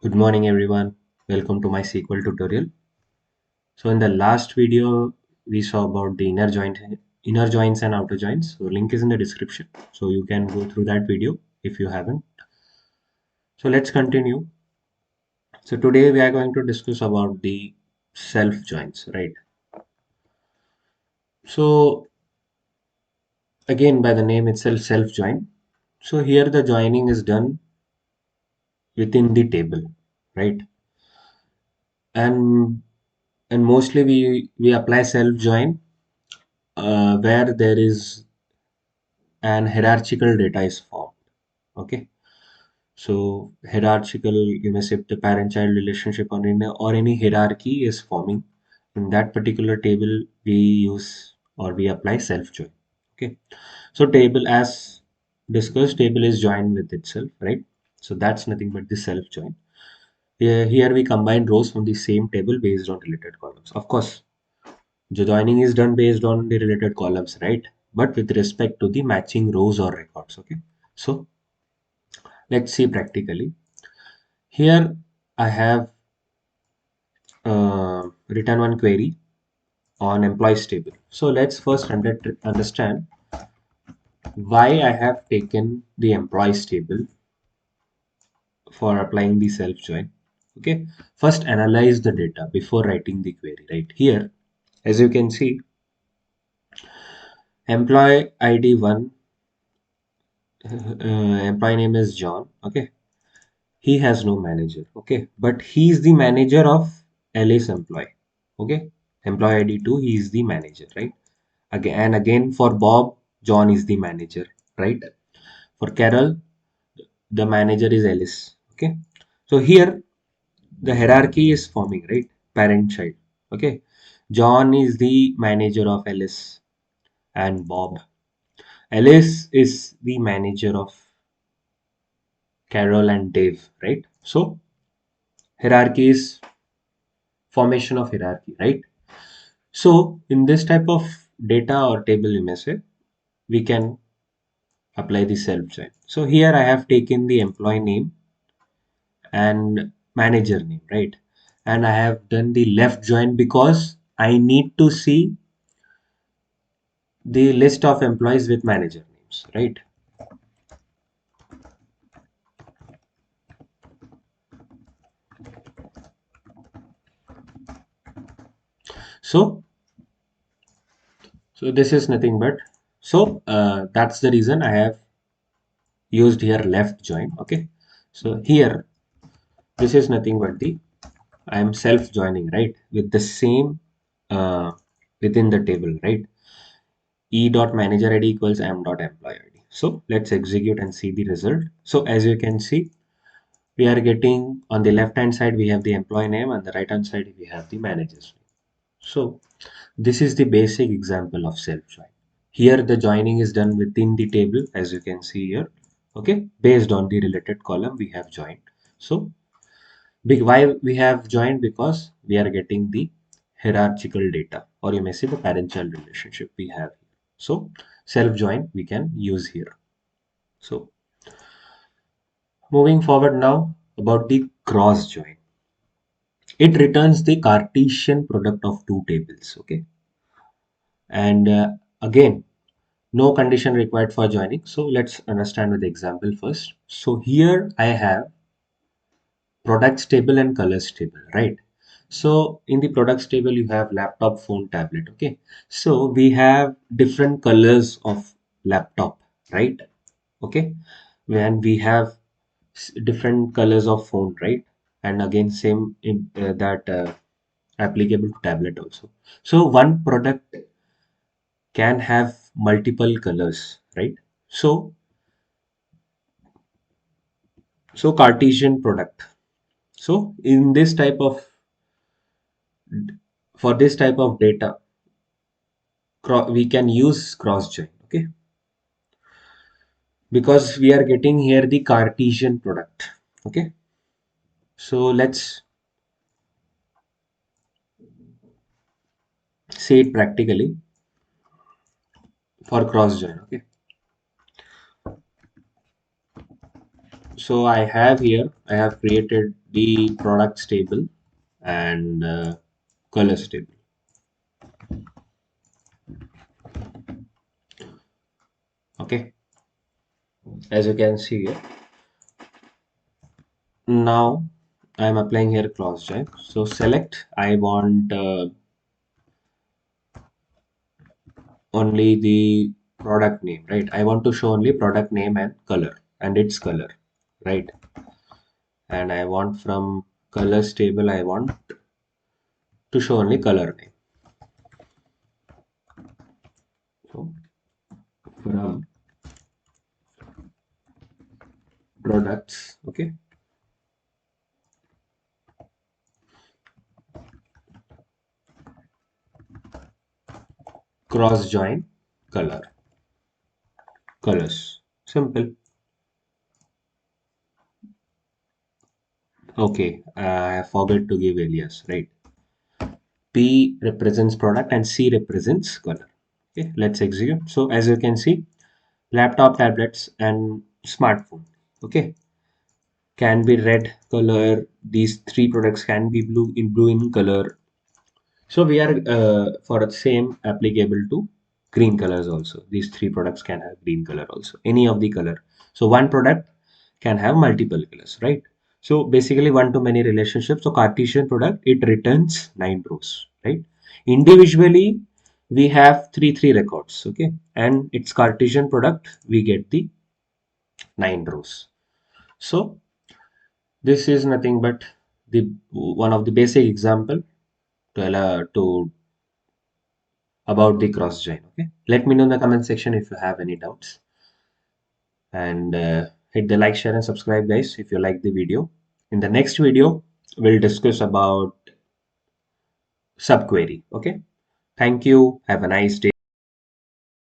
Good morning everyone. Welcome to my SQL tutorial. So in the last video we saw about the inner joins and outer joins. So link is in the description. So you can go through that video if you haven't. So let's continue. So today we are going to discuss about the self joins, right? So again by the name itself self join. So here the joining is done within the table, right? And mostly we apply self join where there is an hierarchical data is formed. Okay, so hierarchical, you may say the parent-child relationship or any hierarchy is forming in that particular table. We use or we apply self join. Okay, so table as discussed, table is joined with itself, right? So that's nothing but the self join. Here we combine rows from the same table based on related columns. Of course, the joining is done based on the related columns, right? But with respect to the matching rows or records. Okay, so let's see practically. Here I have written one query on employees table. So let's first understand why I have taken the employees table for applying the self join. Okay, first analyze the data before writing the query. Right here, as you can see, employee ID 1, employee name is John. Okay, he has no manager. Okay, but he is the manager of LA's employee. Okay, employee ID 2, he is the manager, right? Again and again for Bob, John is the manager, right? For Carol, the manager is Alice. Okay, so here the hierarchy is forming, right? Parent child. Okay, John is the manager of Alice and Bob. Alice is the manager of Carol and Dave, right? So hierarchy is formation of hierarchy, right? So in this type of data or table, you may say, we can apply the self join. So here I have taken the employee name and manager name, right? And I have done the left join because I need to see the list of employees with manager names, right? So, so this is nothing but, so that's the reason I have used here left join. Okay. So here, this is nothing but the, I am self joining, right? With the same uh, within the table, right? E dot manager ID equals M dot employee ID. So let's execute and see the result. So as you can see, we are getting on the left hand side, we have the employee name, and the right hand side, we have the manager's name. So this is the basic example of self join. Here the joining is done within the table, as you can see here. Okay, based on the related column we have joined. So why we have joined? Because we are getting the hierarchical data, or you may say the parent-child relationship we have. So self-join we can use here. So moving forward now about the cross join. It returns the Cartesian product of two tables. Okay, and again, no condition required for joining. So let's understand with the example first. So here I have products table and colors table, right? So in the products table you have laptop, phone, tablet. Okay, so we have different colors of laptop, right? Okay, when we have different colors of phone, right? And again same in that applicable to tablet also. So one product can have multiple colors, right? So Cartesian product. So in this type of, for this type of data, we can use cross join. Okay, because we are getting here the Cartesian product. Okay, so let's say it practically for cross join. Okay, So I have here, I have created the products table and colors table. Okay, as you can see here, now I am applying here cross join. So select, I want only the product name, right? I want to show only product name and color and its color, right? And I want from colors table, I want to show only color name. So from products, okay, cross join color, colors, simple. Okay, I forgot to give alias, right? P represents product and C represents color. Okay, let's execute. So as you can see, laptop, tablets, and smartphone. Okay, can be red color. These three products can be blue in color. So we are for the same applicable to green colors also. These three products can have green color also. Any of the color. So one product can have multiple colors, right? So basically one to many relationship. So Cartesian product, it returns 9 rows, right? Individually we have three records, okay? And its Cartesian product, we get the 9 rows. So this is nothing but the one of the basic example to allow to about the cross join. Okay, let me know in the comment section if you have any doubts, and hit the like, share, and subscribe, guys, if you like the video. In the next video, we'll discuss about subquery. Okay, thank you, have a nice day.